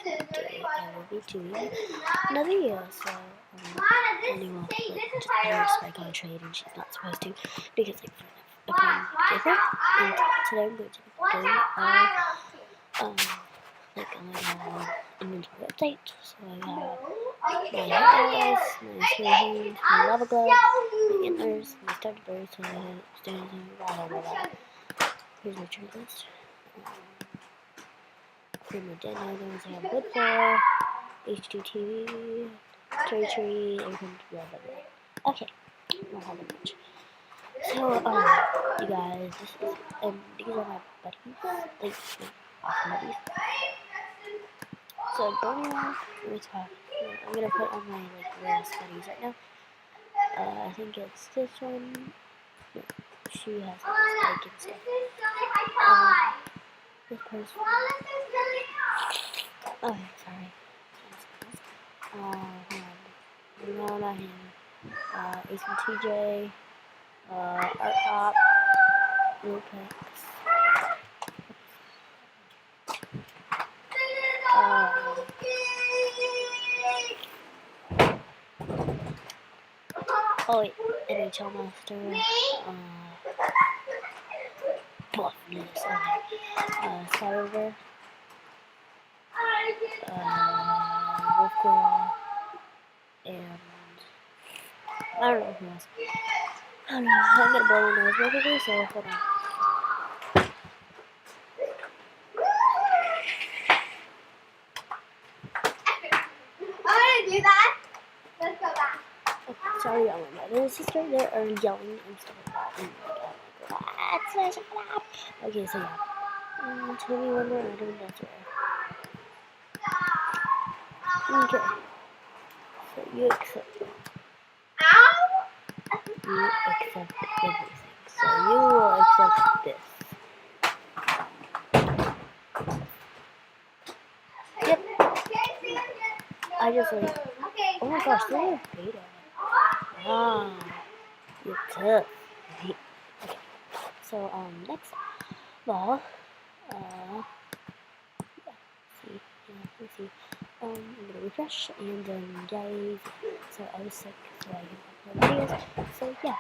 today I will be doing another video. So, Annie just put her spike on trade and she's not supposed to because I couldn't give her. And today I'm going to be doing like a inventory update. So I got my headlights, my spearhead, my lava glove, my antlers, my starter birds, so stairs and blah blah blah. Here's my trade list. For my dead items, I have wood floor, HD TV, cherry tree, and blah blah blah. Okay, not having much. So, you guys, these are my buddies, like, awesome buddies. So, going on, I'm gonna put on my, like, rarest buddies right now. I think it's this one. No, she has like and stuff. This person. Oh, sorry. Hold on. No, not him. Ace and TJ. Art Pop. Rupex. Oh wait, NHL Master. Buffness. Cyber. Wolf Girl. And I don't know who else. I don't know. I'm gonna blow my nose real quickly, so hold on. Do that. Let's go back. Oh, sorry, my mother and sister there are yelling and stuff like that. And shut up. Okay, so yeah. Tell me one more item that's rare. Okay. So you accept. You accept everything. So you will accept this. Yep. I just like. Oh my gosh, they're a beta. Ah, you're tough. Okay. So, next of all, yeah, let's see, I'm gonna refresh, and, guys, so I was sick, so I can upload videos, so, yeah.